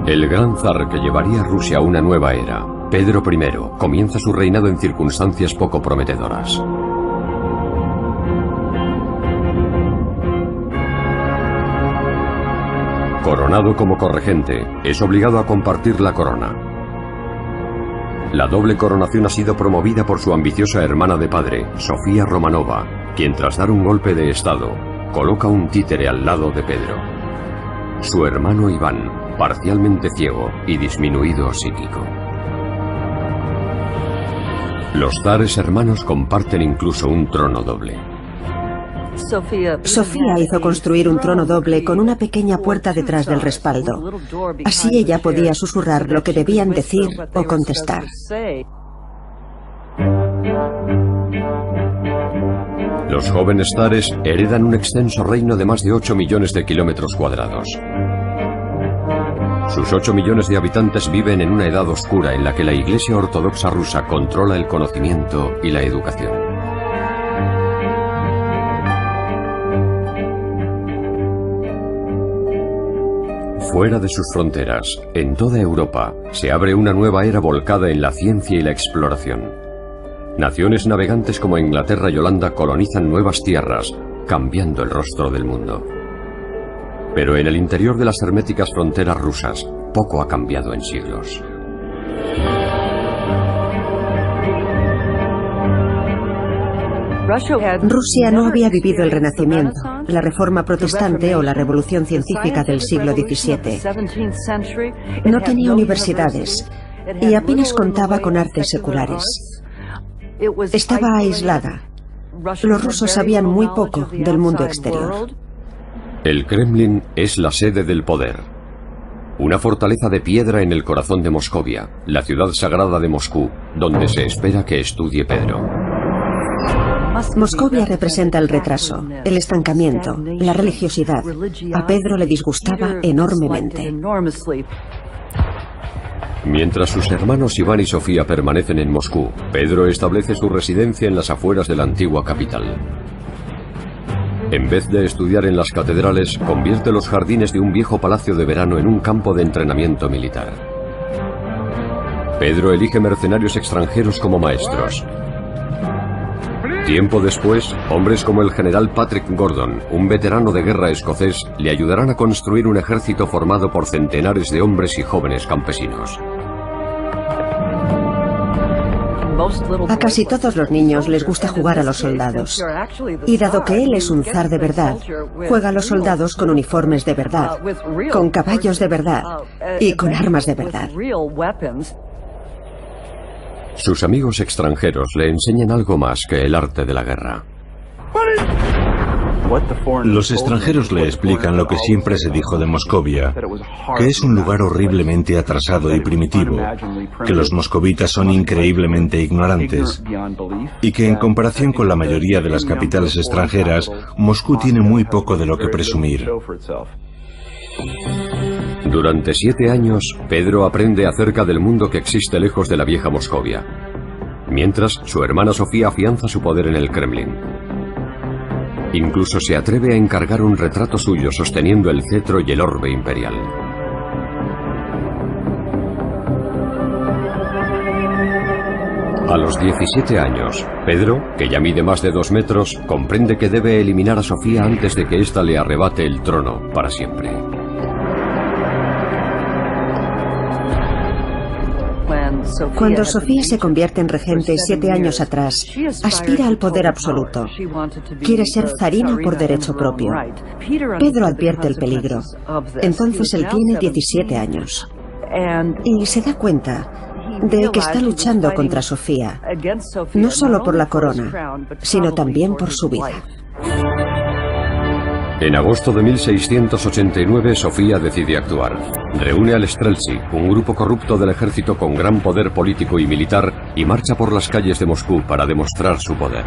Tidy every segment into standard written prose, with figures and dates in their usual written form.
El gran zar que llevaría a Rusia a una nueva era, Pedro I, comienza su reinado en circunstancias poco prometedoras. Coronado como corregente, es obligado a compartir la corona. La doble coronación ha sido promovida por su ambiciosa hermana de padre, Sofía Romanova, quien tras dar un golpe de estado, coloca un títere al lado de Pedro. Su hermano Iván, parcialmente ciego y disminuido psíquico. Los zares hermanos comparten incluso un trono doble. Sofía hizo construir un trono doble con una pequeña puerta detrás del respaldo. Así ella podía susurrar lo que debían decir o contestar. Los jóvenes zares heredan un extenso reino de más de 8 millones de kilómetros cuadrados. Sus 8 millones de habitantes viven en una edad oscura en la que la Iglesia Ortodoxa rusa controla el conocimiento y la educación. Fuera de sus fronteras, en toda Europa, se abre una nueva era volcada en la ciencia y la exploración. Naciones navegantes como Inglaterra y Holanda colonizan nuevas tierras, cambiando el rostro del mundo. Pero en el interior de las herméticas fronteras rusas, poco ha cambiado en siglos. Rusia no había vivido el Renacimiento, la Reforma Protestante o la Revolución Científica del siglo XVII. No tenía universidades y apenas contaba con artes seculares. Estaba aislada. Los rusos sabían muy poco del mundo exterior. El Kremlin es la sede del poder. Una fortaleza de piedra en el corazón de Moscovia, la ciudad sagrada de Moscú, donde se espera que estudie Pedro. Moscovia representa el retraso, el estancamiento, la religiosidad. A Pedro le disgustaba enormemente. Mientras sus hermanos Iván y Sofía permanecen en Moscú, Pedro establece su residencia en las afueras de la antigua capital. En vez de estudiar en las catedrales, convierte los jardines de un viejo palacio de verano en un campo de entrenamiento militar. Pedro elige mercenarios extranjeros como maestros. Tiempo después, hombres como el general Patrick Gordon, un veterano de guerra escocés, le ayudarán a construir un ejército formado por centenares de hombres y jóvenes campesinos. A casi todos los niños les gusta jugar a los soldados. Y dado que él es un zar de verdad, juega a los soldados con uniformes de verdad, con caballos de verdad y con armas de verdad. Sus amigos extranjeros le enseñan algo más que el arte de la guerra. Los extranjeros le explican lo que siempre se dijo de Moscovia, que es un lugar horriblemente atrasado y primitivo, que los moscovitas son increíblemente ignorantes, y que en comparación con la mayoría de las capitales extranjeras, Moscú tiene muy poco de lo que presumir. Durante 7 años, Pedro aprende acerca del mundo que existe lejos de la vieja Moscovia. Mientras, su hermana Sofía afianza su poder en el Kremlin. Incluso se atreve a encargar un retrato suyo sosteniendo el cetro y el orbe imperial. A los 17 años, Pedro, que ya mide más de 2 metros, comprende que debe eliminar a Sofía antes de que ésta le arrebate el trono para siempre. Cuando Sofía se convierte en regente 7 años atrás, aspira al poder absoluto. Quiere ser zarina por derecho propio. Pedro advierte el peligro. Entonces él tiene 17 años. Y se da cuenta de que está luchando contra Sofía, no solo por la corona, sino también por su vida. En agosto de 1689, Sofía decide actuar. Reúne al Streltsy, un grupo corrupto del ejército con gran poder político y militar, y marcha por las calles de Moscú para demostrar su poder.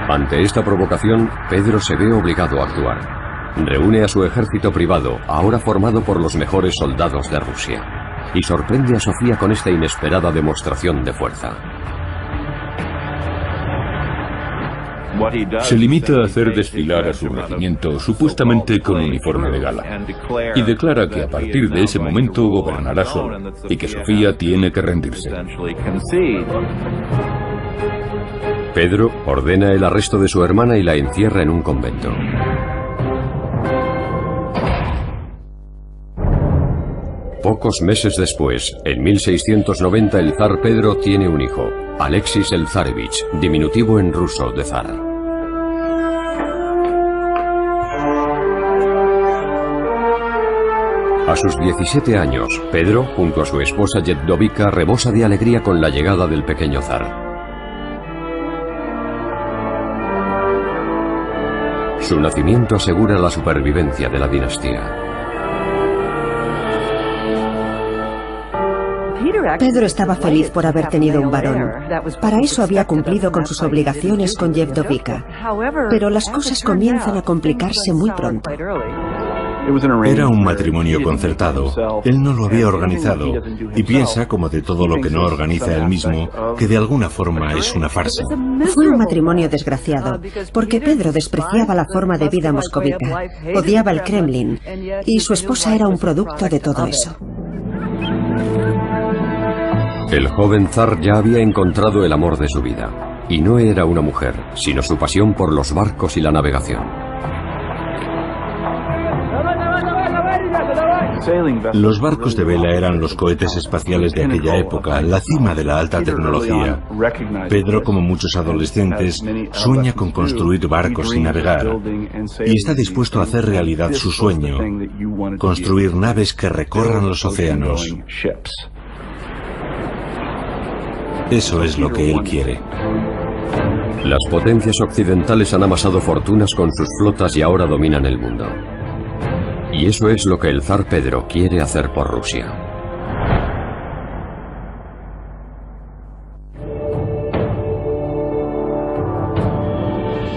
Ante esta provocación, Pedro se ve obligado a actuar. Reúne a su ejército privado, ahora formado por los mejores soldados de Rusia, y sorprende a Sofía con esta inesperada demostración de fuerza. Se limita a hacer desfilar a su regimiento supuestamente con uniforme de gala y declara que a partir de ese momento gobernará solo y que Sofía tiene que rendirse. Pedro ordena el arresto de su hermana y la encierra en un convento. Pocos meses después, en 1690, el zar Pedro tiene un hijo, Alexis el Zarevich, diminutivo en ruso de zar. A sus 17 años, Pedro, junto a su esposa Yevdovika, rebosa de alegría con la llegada del pequeño zar. Su nacimiento asegura la supervivencia de la dinastía. Pedro estaba feliz por haber tenido un varón. Para eso había cumplido con sus obligaciones con Yevdovika. Pero las cosas comienzan a complicarse muy pronto. Era un matrimonio concertado. Él no lo había organizado y piensa, como de todo lo que no organiza él mismo, que de alguna forma es una farsa. Fue un matrimonio desgraciado, porque Pedro despreciaba la forma de vida moscovita, odiaba el Kremlin, y su esposa era un producto de todo eso. El joven zar ya había encontrado el amor de su vida, y no era una mujer, sino su pasión por los barcos y la navegación. Los barcos de vela eran los cohetes espaciales de aquella época, la cima de la alta tecnología. Pedro, como muchos adolescentes, sueña con construir barcos y navegar, y está dispuesto a hacer realidad su sueño, construir naves que recorran los océanos. Eso es lo que él quiere. Las potencias occidentales han amasado fortunas con sus flotas y ahora dominan el mundo. Y eso es lo que el zar Pedro quiere hacer por Rusia.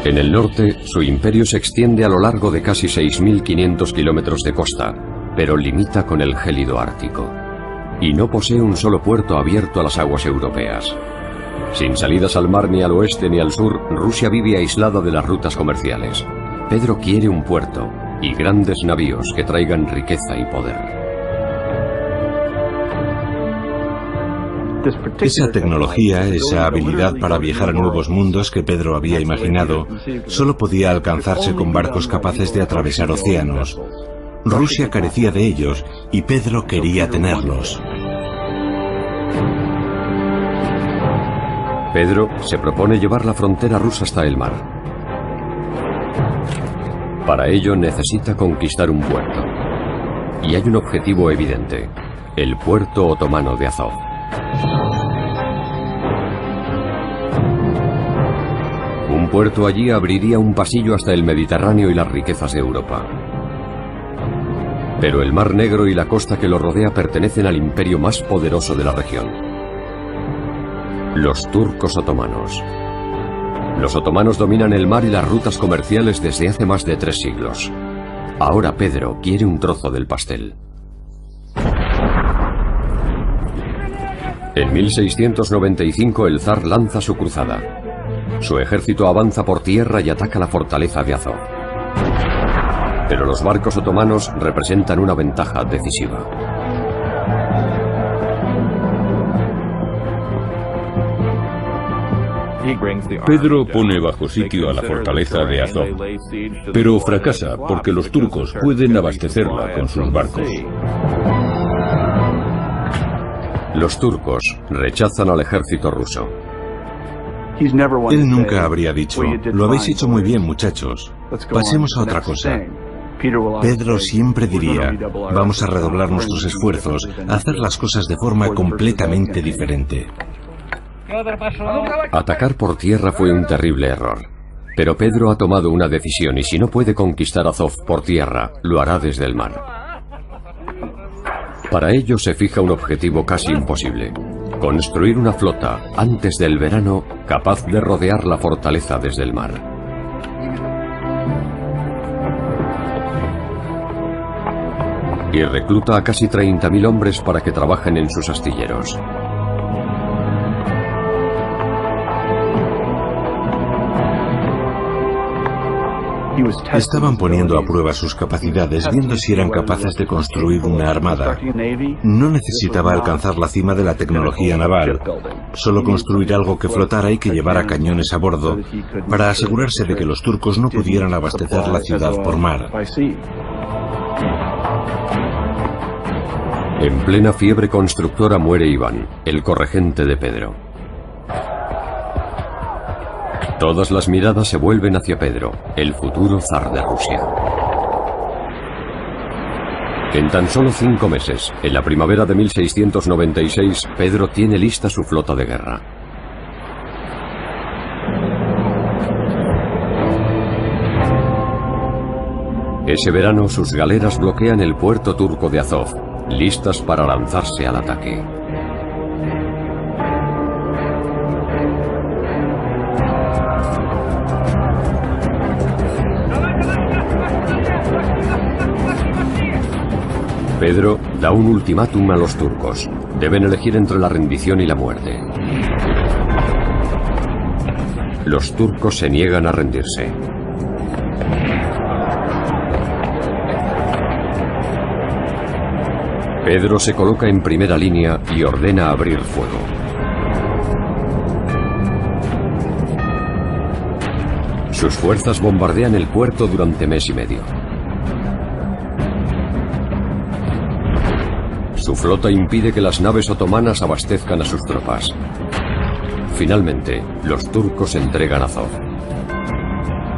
En el norte, su imperio se extiende a lo largo de casi 6.500 kilómetros de costa, pero limita con el gélido Ártico. Y no posee un solo puerto abierto a las aguas europeas. Sin salidas al mar ni al oeste ni al sur, Rusia vive aislada de las rutas comerciales. Pedro quiere un puerto y grandes navíos que traigan riqueza y poder. Esa tecnología, esa habilidad para viajar a nuevos mundos que Pedro había imaginado, solo podía alcanzarse con barcos capaces de atravesar océanos. Rusia carecía de ellos y Pedro quería tenerlos. Pedro se propone llevar la frontera rusa hasta el mar. Para ello necesita conquistar un puerto. Y hay un objetivo evidente: el puerto otomano de Azov. Un puerto allí abriría un pasillo hasta el Mediterráneo y las riquezas de Europa. Pero el Mar Negro y la costa que lo rodea pertenecen al imperio más poderoso de la región: los turcos otomanos. Los otomanos dominan el mar y las rutas comerciales desde hace más de 3 siglos. Ahora Pedro quiere un trozo del pastel. En 1695 el zar lanza su cruzada. Su ejército avanza por tierra y ataca la fortaleza de Azov. Pero los barcos otomanos representan una ventaja decisiva. Pedro pone bajo sitio a la fortaleza de Azov, pero fracasa porque los turcos pueden abastecerla con sus barcos. Los turcos rechazan al ejército ruso. Él nunca habría dicho: lo habéis hecho muy bien, muchachos, pasemos a otra cosa. Pedro siempre diría: vamos a redoblar nuestros esfuerzos, a hacer las cosas de forma completamente diferente. Atacar por tierra fue un terrible error. Pero Pedro ha tomado una decisión y si no puede conquistar Azov por tierra, lo hará desde el mar. Para ello se fija un objetivo casi imposible: construir una flota, antes del verano, capaz de rodear la fortaleza desde el mar. Y recluta a casi 30.000 hombres para que trabajen en sus astilleros. Estaban poniendo a prueba sus capacidades, viendo si eran capaces de construir una armada. No necesitaba alcanzar la cima de la tecnología naval, solo construir algo que flotara y que llevara cañones a bordo, para asegurarse de que los turcos no pudieran abastecer la ciudad por mar. En plena fiebre constructora muere Iván, el corregente de Pedro. Todas las miradas se vuelven hacia Pedro, el futuro zar de Rusia. En tan solo 5 meses, en la primavera de 1696, Pedro tiene lista su flota de guerra. Ese verano sus galeras bloquean el puerto turco de Azov, listas para lanzarse al ataque. Pedro da un ultimátum a los turcos. Deben elegir entre la rendición y la muerte. Los turcos se niegan a rendirse. Pedro se coloca en primera línea y ordena abrir fuego. Sus fuerzas bombardean el puerto durante mes y medio. Su flota impide que las naves otomanas abastezcan a sus tropas. Finalmente, los turcos entregan Azov.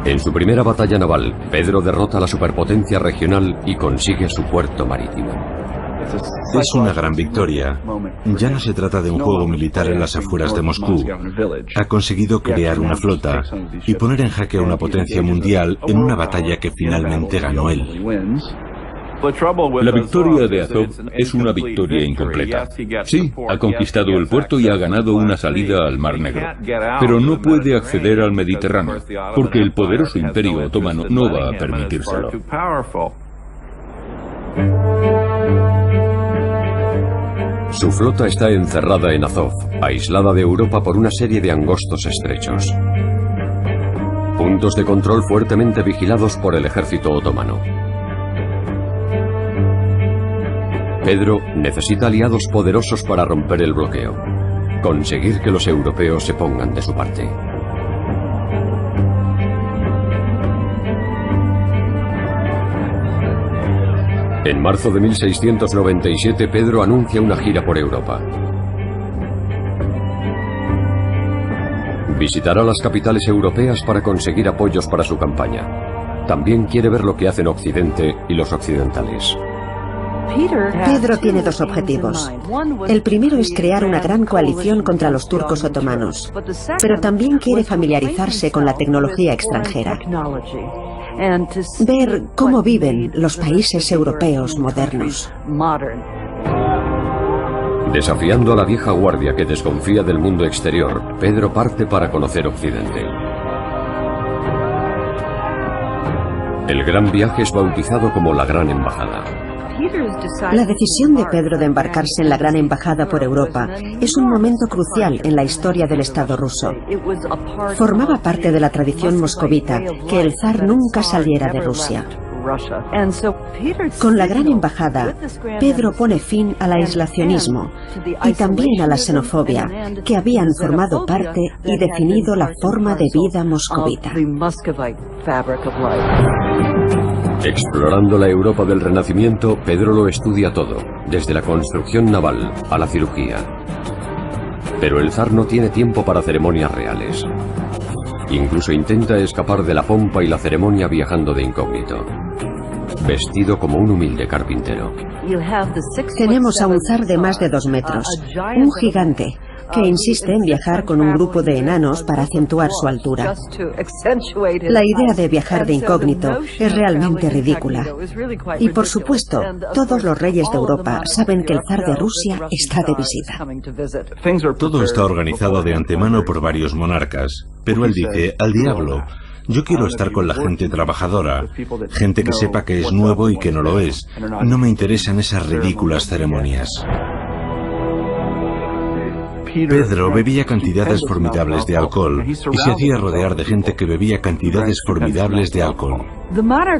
En su primera batalla naval, Pedro derrota a la superpotencia regional y consigue su puerto marítimo. Es una gran victoria. Ya no se trata de un juego militar en las afueras de Moscú. Ha conseguido crear una flota y poner en jaque a una potencia mundial en una batalla que finalmente ganó él. La victoria de Azov es una victoria incompleta. Sí, ha conquistado el puerto y ha ganado una salida al Mar Negro, pero no puede acceder al Mediterráneo, porque el poderoso Imperio Otomano no va a permitírselo. Su flota está encerrada en Azov, aislada de Europa por una serie de angostos estrechos. Puntos de control fuertemente vigilados por el ejército otomano. Pedro necesita aliados poderosos para romper el bloqueo, conseguir que los europeos se pongan de su parte. En marzo de 1697, Pedro anuncia una gira por Europa. Visitará las capitales europeas para conseguir apoyos para su campaña. También quiere ver lo que hacen Occidente y los occidentales. Pedro tiene 2 objetivos. El primero es crear una gran coalición contra los turcos otomanos, pero también quiere familiarizarse con la tecnología extranjera. Ver cómo viven los países europeos modernos. Desafiando a la vieja guardia que desconfía del mundo exterior, Pedro parte para conocer Occidente. El gran viaje es bautizado como la Gran Embajada. La decisión de Pedro de embarcarse en la Gran Embajada por Europa es un momento crucial en la historia del Estado ruso. Formaba parte de la tradición moscovita que el zar nunca saliera de Rusia. Con la Gran Embajada, Pedro pone fin al aislacionismo y también a la xenofobia, que habían formado parte y definido la forma de vida moscovita. Explorando la Europa del Renacimiento, Pedro lo estudia todo, desde la construcción naval a la cirugía. Pero el zar no tiene tiempo para ceremonias reales. Incluso intenta escapar de la pompa y la ceremonia viajando de incógnito, vestido como un humilde carpintero. Tenemos a un zar de más de 2 metros, un gigante, que insiste en viajar con un grupo de enanos para acentuar su altura. La idea de viajar de incógnito es realmente ridícula. Y por supuesto, todos los reyes de Europa saben que el zar de Rusia está de visita. Todo está organizado de antemano por varios monarcas, pero él dice, al diablo. Yo quiero estar con la gente trabajadora, gente que sepa que es nuevo y que no lo es. No me interesan esas ridículas ceremonias. Pedro bebía cantidades formidables de alcohol y se hacía rodear de gente que bebía cantidades formidables de alcohol.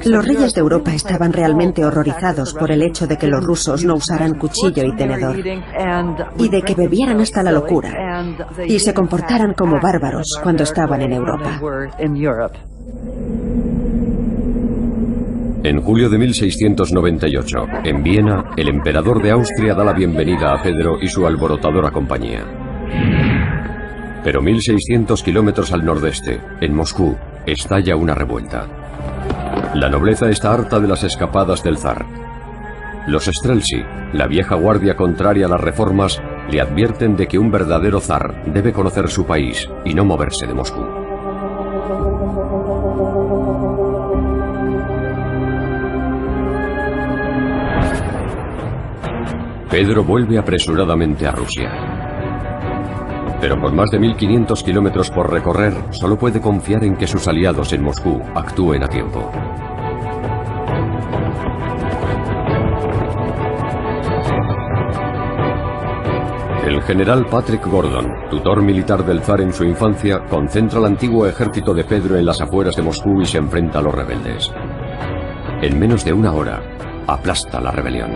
Los reyes de Europa estaban realmente horrorizados por el hecho de que los rusos no usaran cuchillo y tenedor, y de que bebieran hasta la locura, y se comportaran como bárbaros cuando estaban en Europa. En julio de 1698, en Viena, el emperador de Austria da la bienvenida a Pedro y su alborotadora compañía. Pero 1600 kilómetros al nordeste, en Moscú, estalla una revuelta. La nobleza está harta de las escapadas del zar. Los Streltsy, la vieja guardia contraria a las reformas, le advierten de que un verdadero zar debe conocer su país y no moverse de Moscú. Pedro vuelve apresuradamente a Rusia. Pero con más de 1500 kilómetros por recorrer, solo puede confiar en que sus aliados en Moscú actúen a tiempo. El general Patrick Gordon, tutor militar del zar en su infancia, concentra el antiguo ejército de Pedro en las afueras de Moscú y se enfrenta a los rebeldes. En menos de una hora, aplasta la rebelión.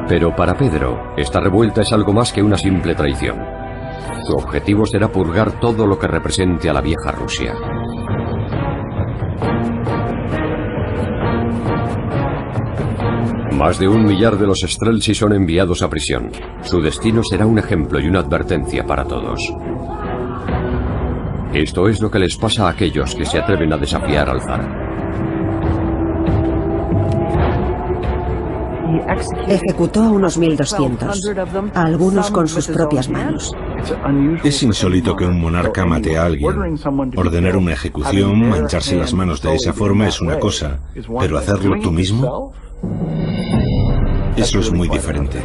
Pero para Pedro, esta revuelta es algo más que una simple traición. Su objetivo será purgar todo lo que represente a la vieja Rusia. Más de 1 millar de los Streltsy son enviados a prisión. Su destino será un ejemplo y una advertencia para todos. Esto es lo que les pasa a aquellos que se atreven a desafiar al zar. Ejecutó a unos 1200, a algunos con sus propias manos. Es insólito que un monarca mate a alguien. Ordenar una ejecución, mancharse las manos de esa forma es una cosa, pero hacerlo tú mismo, eso es muy diferente.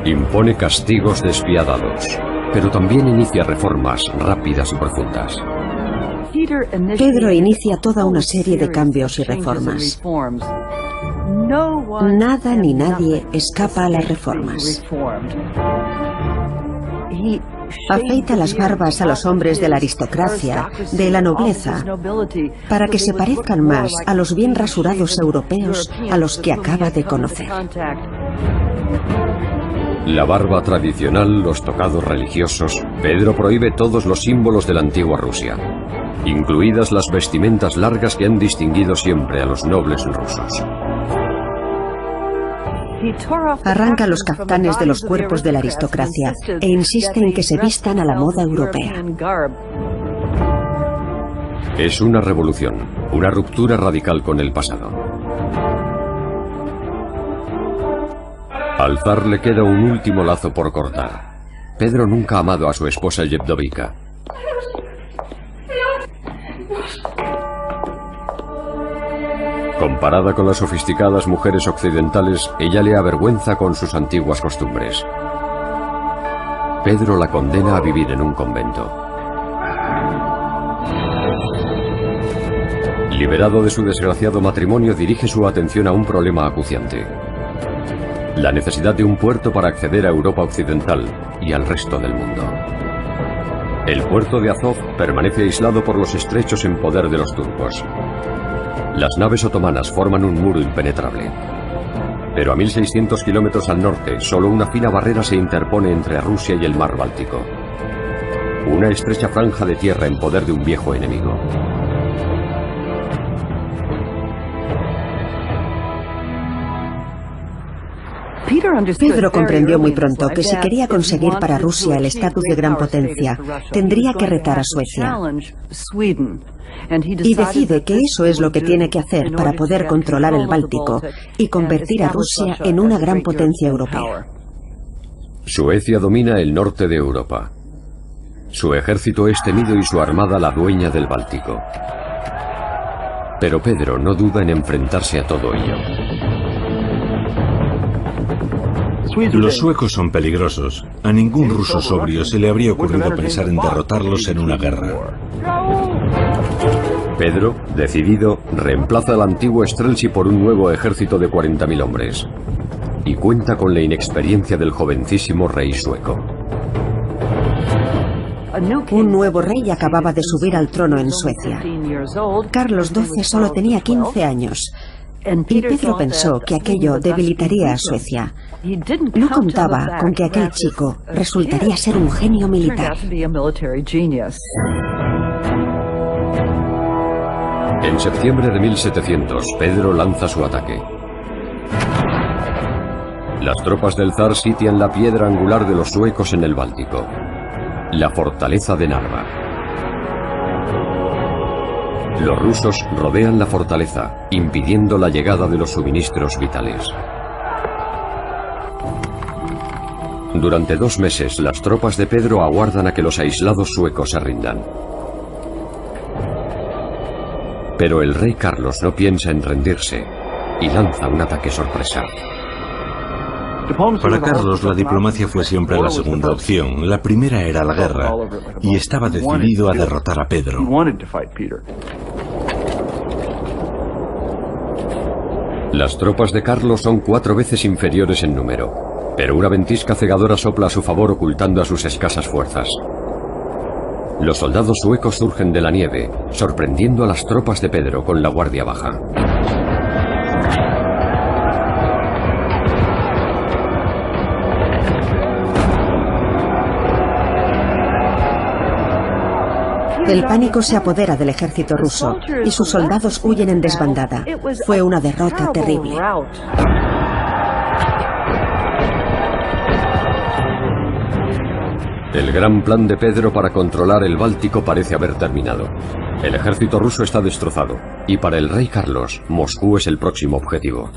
Impone castigos despiadados, pero también inicia reformas rápidas y profundas. Pedro inicia toda una serie de cambios y reformas. Nada ni nadie escapa a las reformas. Afeita las barbas a los hombres de la aristocracia, de la nobleza, para que se parezcan más a los bien rasurados europeos a los que acaba de conocer. La barba tradicional, los tocados religiosos, Pedro prohíbe todos los símbolos de la antigua Rusia, incluidas las vestimentas largas que han distinguido siempre a los nobles rusos. Arranca los caftanes de los cuerpos de la aristocracia e insiste en que se vistan a la moda europea. Es una revolución, una ruptura radical con el pasado. Al zar le queda un último lazo por cortar. Pedro nunca ha amado a su esposa Yevdovica. Comparada con las sofisticadas mujeres occidentales, ella le avergüenza con sus antiguas costumbres. Pedro la condena a vivir en un convento. Liberado de su desgraciado matrimonio, dirige su atención a un problema acuciante: la necesidad de un puerto para acceder a Europa occidental y al resto del mundo. El puerto de Azov permanece aislado por los estrechos en poder de los turcos. Las naves otomanas forman un muro impenetrable. Pero a 1600 kilómetros al norte, solo una fina barrera se interpone entre Rusia y el mar Báltico. Una estrecha franja de tierra en poder de un viejo enemigo. Pedro comprendió muy pronto que si quería conseguir para Rusia el estatus de gran potencia, tendría que retar a Suecia. Y decide que eso es lo que tiene que hacer para poder controlar el Báltico y convertir a Rusia en una gran potencia europea. Suecia domina el norte de Europa. Su ejército es temido y su armada la dueña del Báltico. Pero Pedro no duda en enfrentarse a todo ello. Los suecos son peligrosos. A ningún ruso sobrio se le habría ocurrido pensar en derrotarlos en una guerra. Pedro, decidido, reemplaza al antiguo Streltsy por un nuevo ejército de 40.000 hombres. Y cuenta con la inexperiencia del jovencísimo rey sueco. Un nuevo rey acababa de subir al trono en Suecia. Carlos XII solo tenía 15 años. Y Pedro pensó que aquello debilitaría a Suecia. No contaba con que aquel chico resultaría ser un genio militar. En septiembre de 1700, Pedro lanza su ataque. Las tropas del zar sitian la piedra angular de los suecos en el Báltico, la fortaleza de Narva. Los rusos rodean la fortaleza, impidiendo la llegada de los suministros vitales. Durante 2 meses, las tropas de Pedro aguardan a que los aislados suecos se rindan. Pero el rey Carlos no piensa en rendirse y lanza un ataque sorpresa. Para Carlos, la diplomacia fue siempre la segunda opción. La primera era la guerra, y estaba decidido a derrotar a Pedro. Las tropas de Carlos son 4 veces inferiores en número, pero una ventisca cegadora sopla a su favor ocultando a sus escasas fuerzas. Los soldados suecos surgen de la nieve, sorprendiendo a las tropas de Pedro con la guardia baja. El pánico se apodera del ejército ruso y sus soldados huyen en desbandada. Fue una derrota terrible. El gran plan de Pedro para controlar el Báltico parece haber terminado. El ejército ruso está destrozado, y para el rey Carlos, Moscú es el próximo objetivo.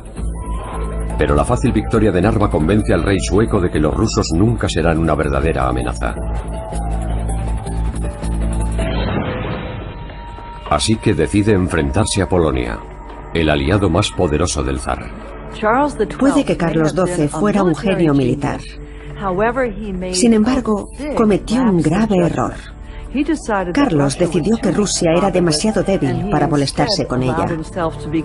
Pero la fácil victoria de Narva convence al rey sueco de que los rusos nunca serán una verdadera amenaza. Así que decide enfrentarse a Polonia, el aliado más poderoso del zar. Puede que Carlos XII fuera un genio militar. Sin embargo, cometió un grave error. Carlos decidió que Rusia era demasiado débil para molestarse con ella,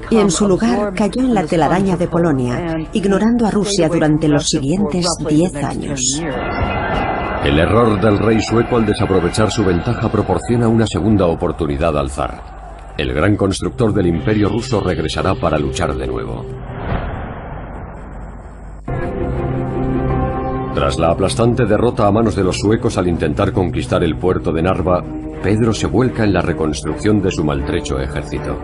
y en su lugar cayó en la telaraña de Polonia, ignorando a Rusia durante los siguientes 10 años. El error del rey sueco al desaprovechar su ventaja proporciona una segunda oportunidad al zar. El gran constructor del imperio ruso regresará para luchar de nuevo. Tras la aplastante derrota a manos de los suecos al intentar conquistar el puerto de Narva, Pedro se vuelca en la reconstrucción de su maltrecho ejército.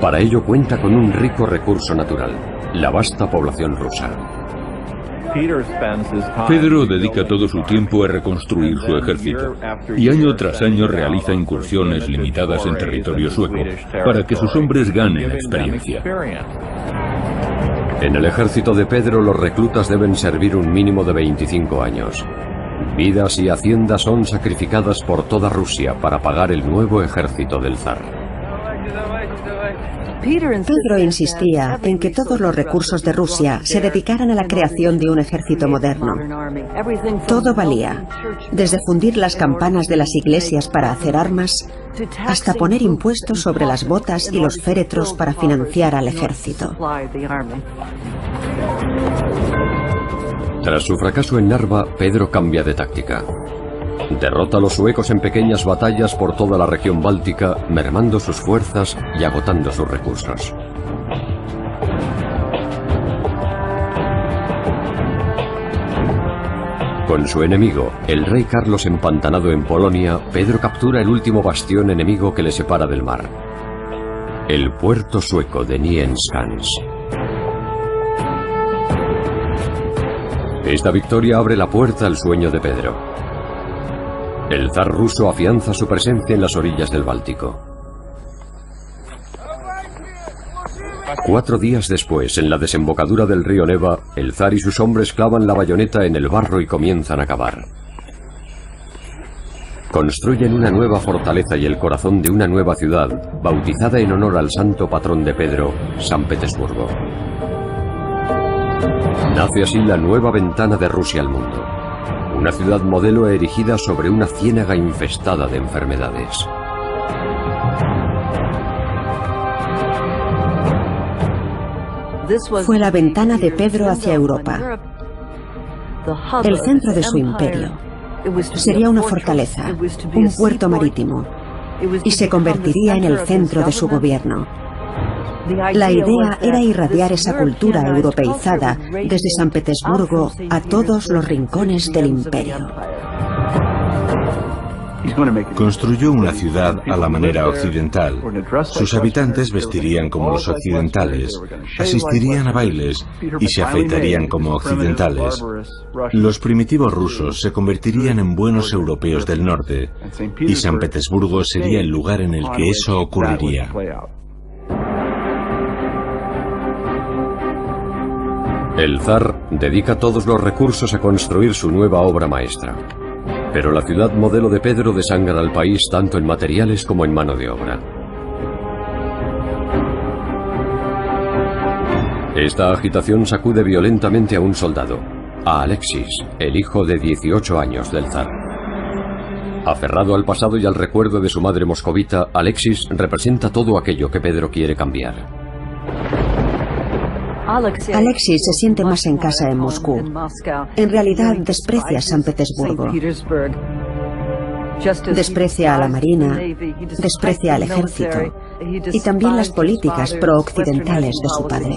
Para ello cuenta con un rico recurso natural, la vasta población rusa. Pedro dedica todo su tiempo a reconstruir su ejército y año tras año realiza incursiones limitadas en territorio sueco para que sus hombres ganen experiencia. En el ejército de Pedro los reclutas deben servir un mínimo de 25 años. Vidas y haciendas son sacrificadas por toda Rusia para pagar el nuevo ejército del zar. Pedro insistía en que todos los recursos de Rusia se dedicaran a la creación de un ejército moderno. Todo valía, desde fundir las campanas de las iglesias para hacer armas, hasta poner impuestos sobre las botas y los féretros para financiar al ejército. Tras su fracaso en Narva, Pedro cambia de táctica. Derrota a los suecos en pequeñas batallas por toda la región báltica, mermando sus fuerzas y agotando sus recursos. Con su enemigo, el rey Carlos empantanado en Polonia, Pedro captura el último bastión enemigo que le separa del mar: el puerto sueco de Nyenskans. Esta victoria abre la puerta al sueño de Pedro. El zar ruso afianza su presencia en las orillas del Báltico. 4 días después, en la desembocadura del río Neva, el zar y sus hombres clavan la bayoneta en el barro y comienzan a cavar. Construyen una nueva fortaleza y el corazón de una nueva ciudad, bautizada en honor al santo patrón de Pedro, San Petersburgo. Nace así la nueva ventana de Rusia al mundo. Una ciudad modelo erigida sobre una ciénaga infestada de enfermedades. Fue la ventana de Pedro hacia Europa, el centro de su imperio. Sería una fortaleza, un puerto marítimo, y se convertiría en el centro de su gobierno. La idea era irradiar esa cultura europeizada desde San Petersburgo a todos los rincones del imperio. Construyó una ciudad a la manera occidental. Sus habitantes vestirían como los occidentales, asistirían a bailes y se afeitarían como occidentales. Los primitivos rusos se convertirían en buenos europeos del norte, y San Petersburgo sería el lugar en el que eso ocurriría. El zar dedica todos los recursos a construir su nueva obra maestra. Pero la ciudad modelo de Pedro desangra al país tanto en materiales como en mano de obra. Esta agitación sacude violentamente a un soldado, a Alexis, el hijo de 18 años del zar. Aferrado al pasado y al recuerdo de su madre moscovita, Alexis representa todo aquello que Pedro quiere cambiar. Alexis se siente más en casa en Moscú. En realidad desprecia San Petersburgo. Desprecia a la marina, desprecia al ejército y también las políticas pro-occidentales de su padre.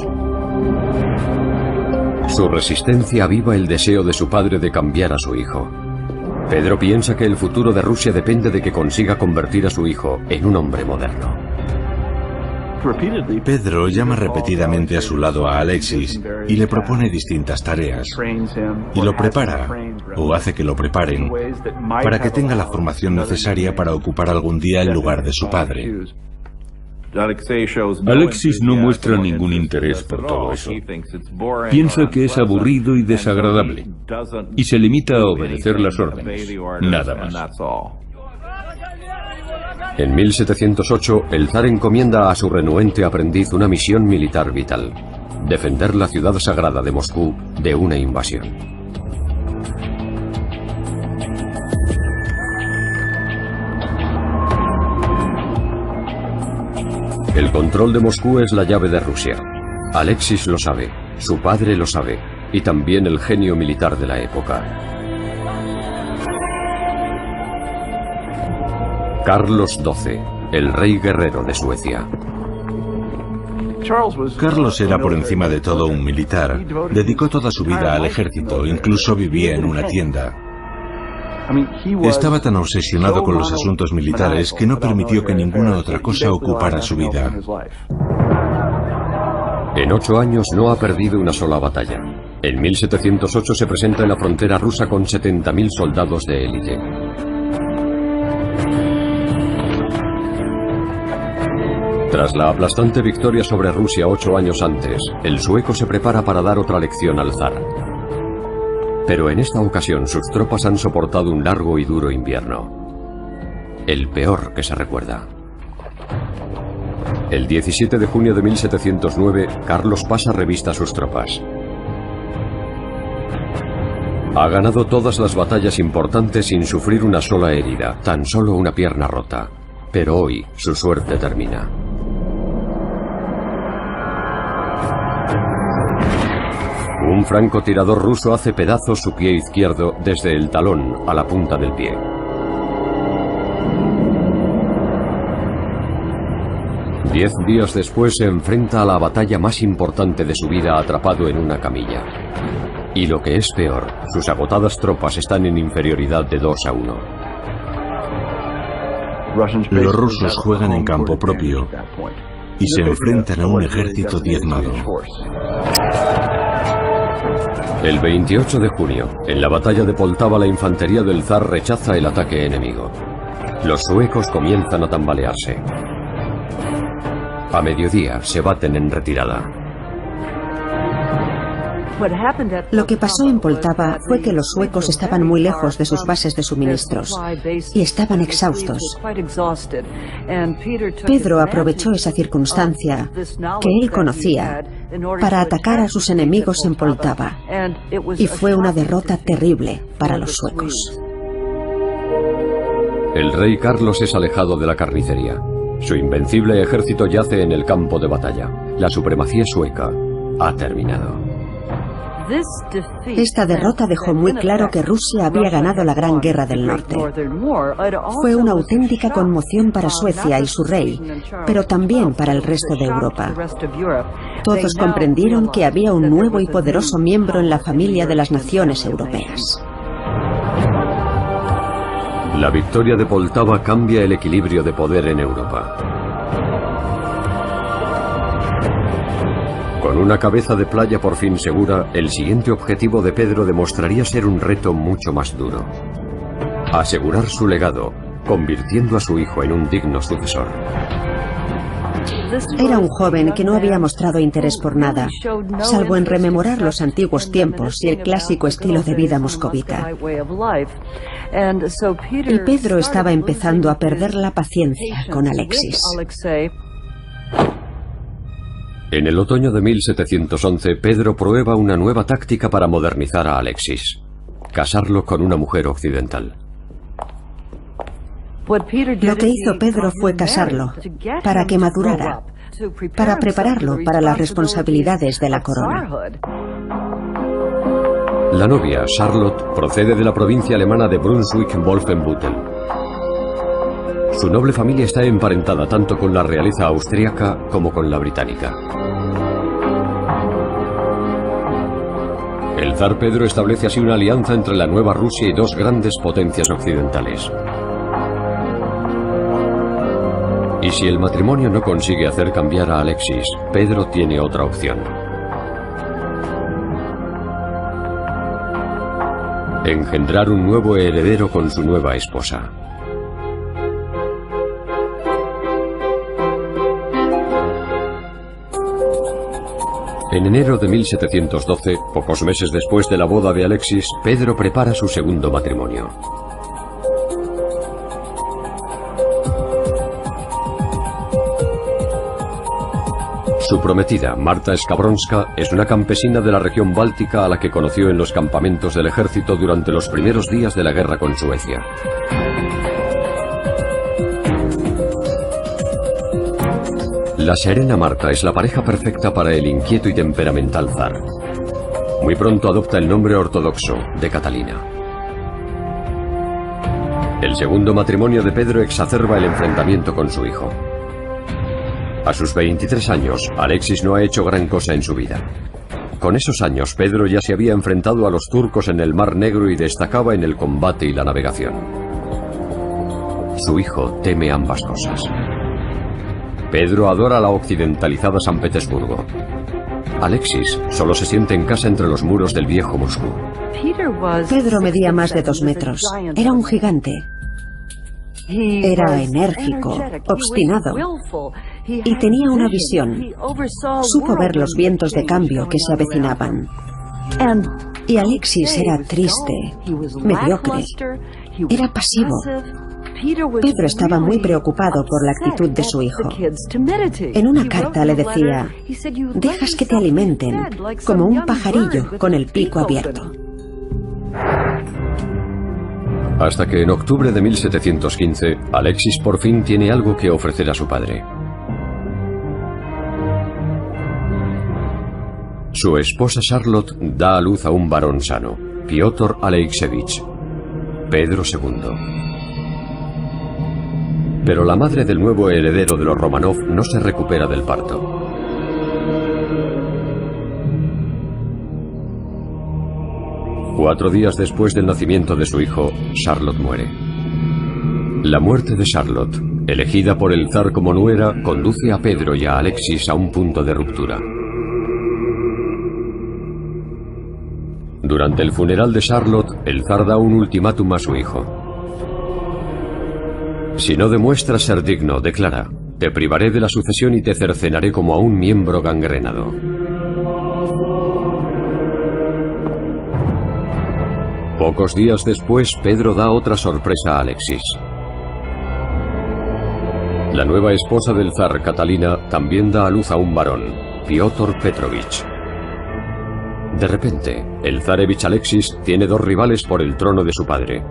Su resistencia aviva el deseo de su padre de cambiar a su hijo. Pedro piensa que el futuro de Rusia depende de que consiga convertir a su hijo en un hombre moderno. Pedro llama repetidamente a su lado a Alexis y le propone distintas tareas. Y lo prepara, o hace que lo preparen, para que tenga la formación necesaria para ocupar algún día el lugar de su padre. Alexis no muestra ningún interés por todo eso. Piensa que es aburrido y desagradable, y se limita a obedecer las órdenes, nada más. En 1708, el zar encomienda a su renuente aprendiz una misión militar vital: defender la ciudad sagrada de Moscú de una invasión. El control de Moscú es la llave de Rusia. Alexis lo sabe, su padre lo sabe, y también el genio militar de la época. Carlos XII, el rey guerrero de Suecia. Carlos era por encima de todo un militar. Dedicó toda su vida al ejército, incluso vivía en una tienda. Estaba tan obsesionado con los asuntos militares que no permitió que ninguna otra cosa ocupara su vida. En 8 años no ha perdido una sola batalla. En 1708 se presenta en la frontera rusa con 70.000 soldados de élite. Tras la aplastante victoria sobre Rusia 8 años antes, el sueco se prepara para dar otra lección al zar. Pero en esta ocasión sus tropas han soportado un largo y duro invierno. El peor que se recuerda. El 17 de junio de 1709, Carlos pasa revista a sus tropas. Ha ganado todas las batallas importantes sin sufrir una sola herida, tan solo una pierna rota. Pero hoy su suerte termina. Un francotirador ruso hace pedazos su pie izquierdo desde el talón a la punta del pie. Diez días después se enfrenta a la batalla más importante de su vida atrapado en una camilla. Y lo que es peor, sus agotadas tropas están en inferioridad de 2-1. Los rusos juegan en campo propio y se enfrentan a un ejército diezmado. El 28 de junio, en la batalla de Poltava, la infantería del zar rechaza el ataque enemigo. Los suecos comienzan a tambalearse. A mediodía se baten en retirada. Lo que pasó en Poltava fue que los suecos estaban muy lejos de sus bases de suministros y estaban exhaustos. Pedro aprovechó esa circunstancia que él conocía para atacar a sus enemigos en Poltava, y fue una derrota terrible para los suecos. El rey Carlos es alejado de la carnicería. Su invencible ejército yace en el campo de batalla. La supremacía sueca ha terminado. Esta derrota dejó muy claro que Rusia había ganado la Gran Guerra del Norte. Fue una auténtica conmoción para Suecia y su rey, pero también para el resto de Europa. Todos comprendieron que había un nuevo y poderoso miembro en la familia de las naciones europeas. La victoria de Poltava cambia el equilibrio de poder en Europa. Con una cabeza de playa por fin segura, el siguiente objetivo de Pedro demostraría ser un reto mucho más duro: asegurar su legado, convirtiendo a su hijo en un digno sucesor. Era un joven que no había mostrado interés por nada, salvo en rememorar los antiguos tiempos y el clásico estilo de vida moscovita. Y Pedro estaba empezando a perder la paciencia con Alexis. En el otoño de 1711, Pedro prueba una nueva táctica para modernizar a Alexis: casarlo con una mujer occidental. Lo que hizo Pedro fue casarlo, para que madurara, para prepararlo para las responsabilidades de la corona. La novia, Charlotte, procede de la provincia alemana de Brunswick-Wolfenbüttel. Su noble familia está emparentada tanto con la realeza austríaca como con la británica. El zar Pedro establece así una alianza entre la nueva Rusia y dos grandes potencias occidentales. Y si el matrimonio no consigue hacer cambiar a Alexis, Pedro tiene otra opción: engendrar un nuevo heredero con su nueva esposa. En enero de 1712, pocos meses después de la boda de Alexis, Pedro prepara su segundo matrimonio. Su prometida, Marta Skabronska, es una campesina de la región báltica a la que conoció en los campamentos del ejército durante los primeros días de la guerra con Suecia. La serena Marta es la pareja perfecta para el inquieto y temperamental zar. Muy pronto adopta el nombre ortodoxo de Catalina. El segundo matrimonio de Pedro exacerba el enfrentamiento con su hijo. A sus 23 años, Alexis no ha hecho gran cosa en su vida. Con esos años, Pedro ya se había enfrentado a los turcos en el Mar Negro y destacaba en el combate y la navegación. Su hijo teme ambas cosas. Pedro adora la occidentalizada San Petersburgo. Alexis solo se siente en casa entre los muros del viejo Moscú. Pedro medía más de 2 metros. Era un gigante. Era enérgico, obstinado, y tenía una visión. Supo ver los vientos de cambio que se avecinaban. Y Alexis era triste, mediocre, era pasivo. Pedro estaba muy preocupado por la actitud de su hijo. En una carta le decía: dejas que te alimenten, como un pajarillo con el pico abierto. Hasta que en octubre de 1715, Alexis por fin tiene algo que ofrecer a su padre. Su esposa Charlotte da a luz a un varón sano, Piotr Alexeyevich, Pedro II. Pero la madre del nuevo heredero de los Romanov no se recupera del parto. Cuatro días después del nacimiento de su hijo, Charlotte muere. La muerte de Charlotte, elegida por el zar como nuera, conduce a Pedro y a Alexis a un punto de ruptura. Durante el funeral de Charlotte, el zar da un ultimátum a su hijo. Si no demuestras ser digno, declara, te privaré de la sucesión y te cercenaré como a un miembro gangrenado. Pocos días después, Pedro da otra sorpresa a Alexis. La nueva esposa del zar, Catalina, también da a luz a un varón, Piotr Petrovich. De repente, el zarevich Alexis tiene dos rivales por el trono de su padre,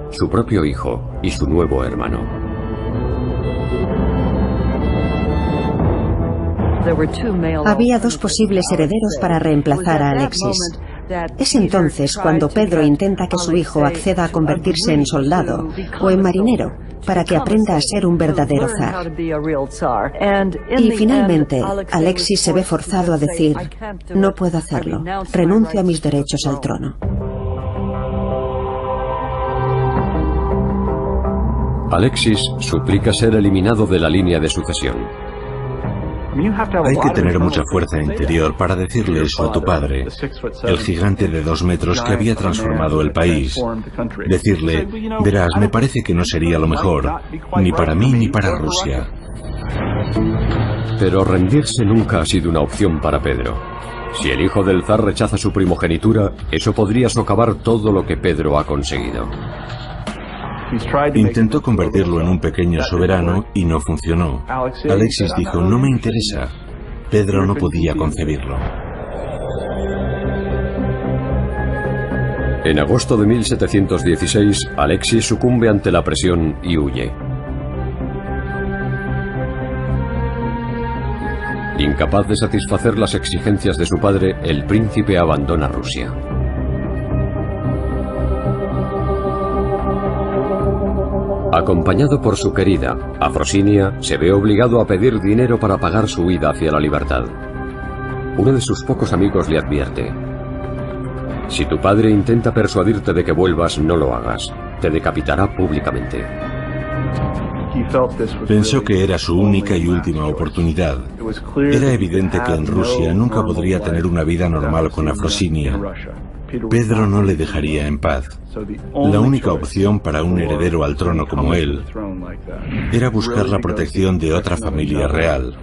su propio hijo y su nuevo hermano. Había dos posibles herederos para reemplazar a Alexis. Es entonces cuando Pedro intenta que su hijo acceda a convertirse en soldado o en marinero para que aprenda a ser un verdadero zar. Y finalmente, Alexis se ve forzado a decir: no puedo hacerlo, renuncio a mis derechos al trono. Alexis suplica ser eliminado de la línea de sucesión. Hay que tener mucha fuerza interior para decirle eso a tu padre, el gigante de 2 metros que había transformado el país. Decirle: verás, me parece que no sería lo mejor, ni para mí ni para Rusia. Pero rendirse nunca ha sido una opción para Pedro. Si el hijo del zar rechaza su primogenitura, eso podría socavar todo lo que Pedro ha conseguido. Intentó convertirlo en un pequeño soberano y no funcionó. Alexis dijo: no me interesa. Pedro no podía concebirlo. En agosto de 1716, Alexis sucumbe ante la presión y huye. Incapaz de satisfacer las exigencias de su padre, el príncipe abandona Rusia. Acompañado por su querida, Afrosinia, se ve obligado a pedir dinero para pagar su huida hacia la libertad. Uno de sus pocos amigos le advierte: si tu padre intenta persuadirte de que vuelvas, no lo hagas. Te decapitará públicamente. Pensó que era su única y última oportunidad. Era evidente que en Rusia nunca podría tener una vida normal con Afrosinia. Pedro no le dejaría en paz. La única opción para un heredero al trono como él era buscar la protección de otra familia real.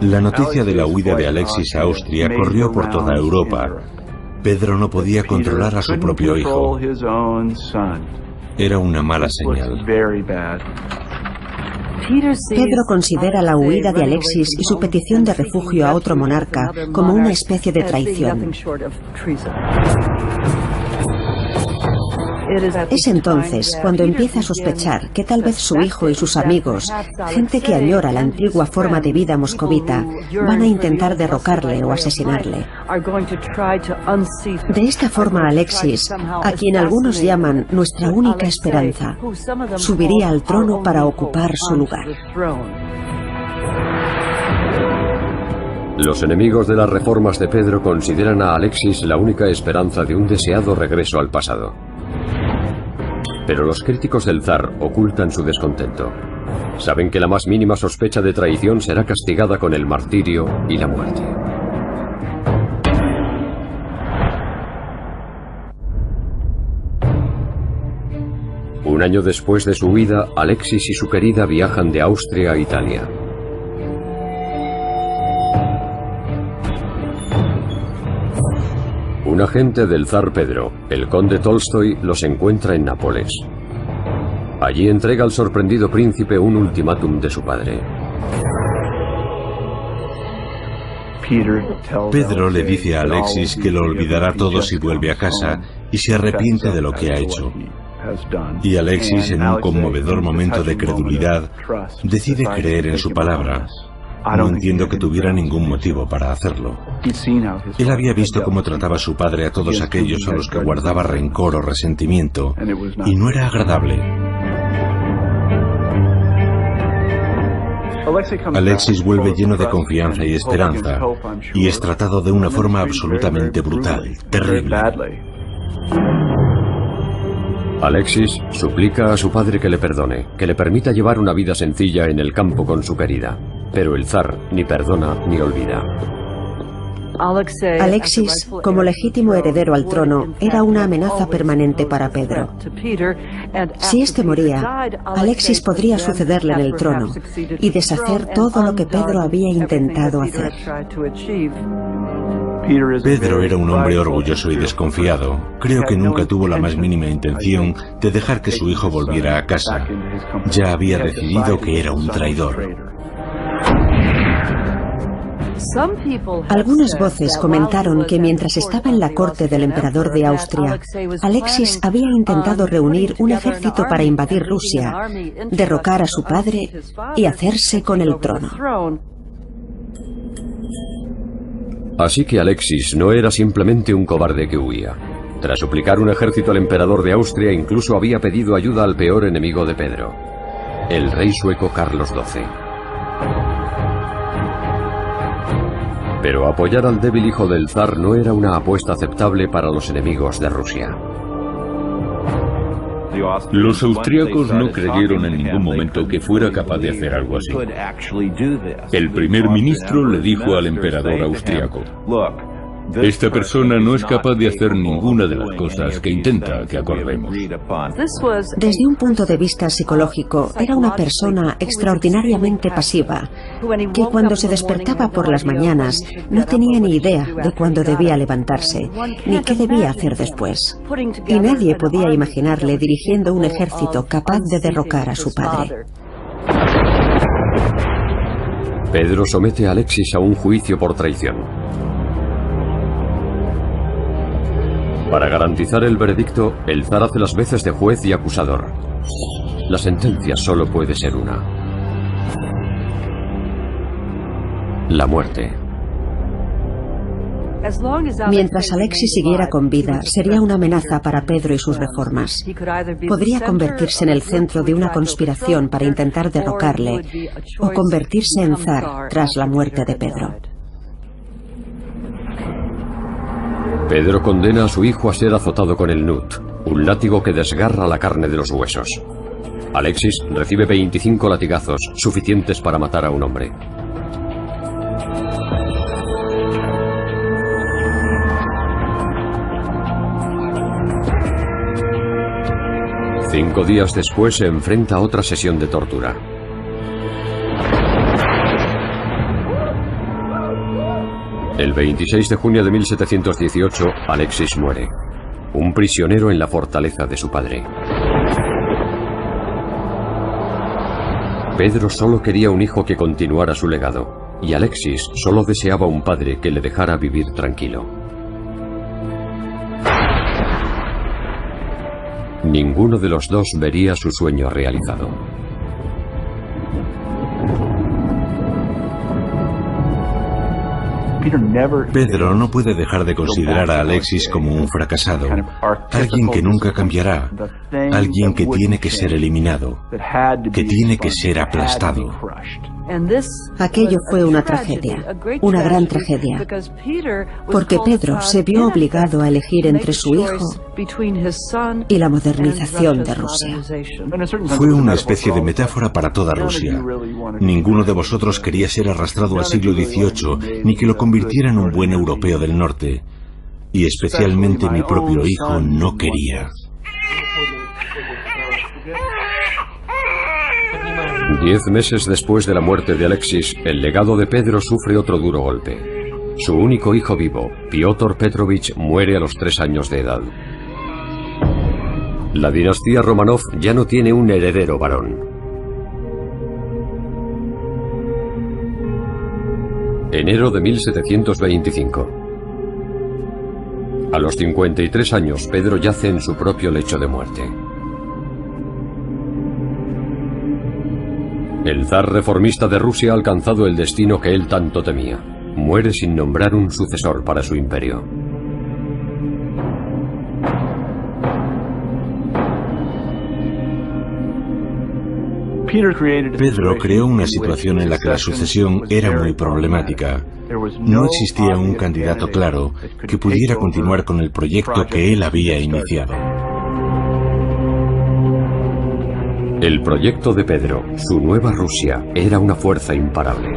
La noticia de la huida de Alexis a Austria corrió por toda Europa. Pedro no podía controlar a su propio hijo. Era una mala señal. Pedro considera la huida de Alexis y su petición de refugio a otro monarca como una especie de traición. Es entonces cuando empieza a sospechar que tal vez su hijo y sus amigos, gente que añora la antigua forma de vida moscovita, van a intentar derrocarle o asesinarle. De esta forma, Alexis, a quien algunos llaman nuestra única esperanza, subiría al trono para ocupar su lugar. Los enemigos de las reformas de Pedro consideran a Alexis la única esperanza de un deseado regreso al pasado. Pero los críticos del zar ocultan su descontento. Saben que la más mínima sospecha de traición será castigada con el martirio y la muerte. Un año después de su huida, Alexis y su querida viajan de Austria a Italia. Un agente del zar Pedro, el conde Tolstoy, los encuentra en Nápoles. Allí entrega al sorprendido príncipe un ultimátum de su padre. Pedro le dice a Alexis que lo olvidará todo si vuelve a casa y se arrepiente de lo que ha hecho. Y Alexis, en un conmovedor momento de credulidad, decide creer en su palabra. No entiendo que tuviera ningún motivo para hacerlo. Él había visto cómo trataba su padre a todos aquellos a los que guardaba rencor o resentimiento, y no era agradable. Alexis vuelve lleno de confianza y esperanza, y es tratado de una forma absolutamente brutal, terrible. Alexis suplica a su padre que le perdone, que le permita llevar una vida sencilla en el campo con su querida. Pero el zar ni perdona ni olvida. Alexis, como legítimo heredero al trono, era una amenaza permanente para Pedro. Si éste moría, Alexis podría sucederle en el trono y deshacer todo lo que Pedro había intentado hacer. Pedro era un hombre orgulloso y desconfiado. Creo que nunca tuvo la más mínima intención de dejar que su hijo volviera a casa. Ya había decidido que era un traidor. Algunas voces comentaron que mientras estaba en la corte del emperador de Austria, Alexis había intentado reunir un ejército para invadir Rusia, derrocar a su padre y hacerse con el trono. Así que Alexis no era simplemente un cobarde que huía. Tras suplicar un ejército al emperador de Austria, incluso había pedido ayuda al peor enemigo de Pedro, el rey sueco Carlos XII. Pero apoyar al débil hijo del zar no era una apuesta aceptable para los enemigos de Rusia. Los austríacos no creyeron en ningún momento que fuera capaz de hacer algo así. El primer ministro le dijo al emperador austríaco: esta persona no es capaz de hacer ninguna de las cosas que intenta que acordemos. Desde un punto de vista psicológico, era una persona extraordinariamente pasiva, que cuando se despertaba por las mañanas no tenía ni idea de cuándo debía levantarse, ni qué debía hacer después. Y nadie podía imaginarle dirigiendo un ejército capaz de derrocar a su padre. Pedro somete a Alexis a un juicio por traición. Para garantizar el veredicto, el zar hace las veces de juez y acusador. La sentencia solo puede ser una: la muerte. Mientras Alexis siguiera con vida, sería una amenaza para Pedro y sus reformas. Podría convertirse en el centro de una conspiración para intentar derrocarle, o convertirse en zar tras la muerte de Pedro. Pedro condena a su hijo a ser azotado con el nut, un látigo que desgarra la carne de los huesos. Alexis recibe 25 latigazos, suficientes para matar a un hombre. Cinco días después se enfrenta a otra sesión de tortura. El 26 de junio de 1718, Alexis muere, un prisionero en la fortaleza de su padre. Pedro solo quería un hijo que continuara su legado, y Alexis solo deseaba un padre que le dejara vivir tranquilo. Ninguno de los dos vería su sueño realizado. Pedro no puede dejar de considerar a Alexis como un fracasado, alguien que nunca cambiará, alguien que tiene que ser eliminado, que tiene que ser aplastado. Aquello fue una tragedia, una gran tragedia, porque Pedro se vio obligado a elegir entre su hijo y la modernización de Rusia. Fue una especie de metáfora para toda Rusia. Ninguno de vosotros quería ser arrastrado al siglo XVIII, ni que lo convirtiera en un buen europeo del norte. Y especialmente mi propio hijo no quería. 10 meses después de la muerte de Alexis, el legado de Pedro sufre otro duro golpe. Su único hijo vivo, Piotr Petrovich, muere a los 3 años de edad. La dinastía Romanov ya no tiene un heredero varón. Enero de 1725. A los 53 años, Pedro yace en su propio lecho de muerte. El zar reformista de Rusia ha alcanzado el destino que él tanto temía. Muere sin nombrar un sucesor para su imperio. Pedro creó una situación en la que la sucesión era muy problemática. No existía un candidato claro que pudiera continuar con el proyecto que él había iniciado. El proyecto de Pedro, su nueva Rusia, era una fuerza imparable.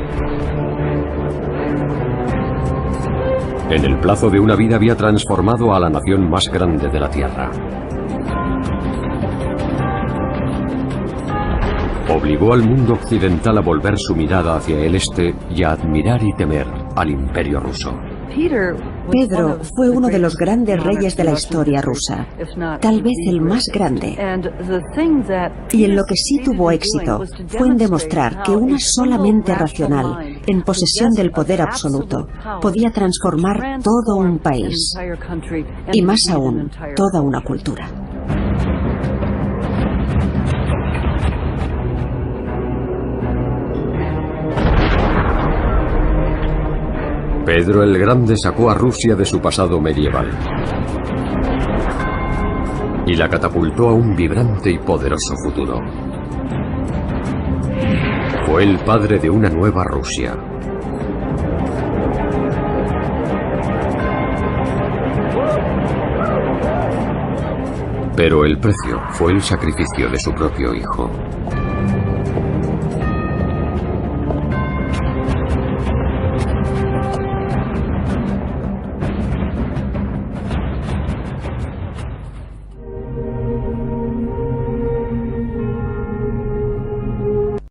En el plazo de una vida había transformado a la nación más grande de la tierra. Obligó al mundo occidental a volver su mirada hacia el este y a admirar y temer al imperio ruso. Pedro fue uno de los grandes reyes de la historia rusa, tal vez el más grande. Y en lo que sí tuvo éxito fue en demostrar que una sola mente racional en posesión del poder absoluto, podía transformar todo un país, y más aún, toda una cultura. Pedro el Grande sacó a Rusia de su pasado medieval y la catapultó a un vibrante y poderoso futuro. Fue el padre de una nueva Rusia. Pero el precio fue el sacrificio de su propio hijo.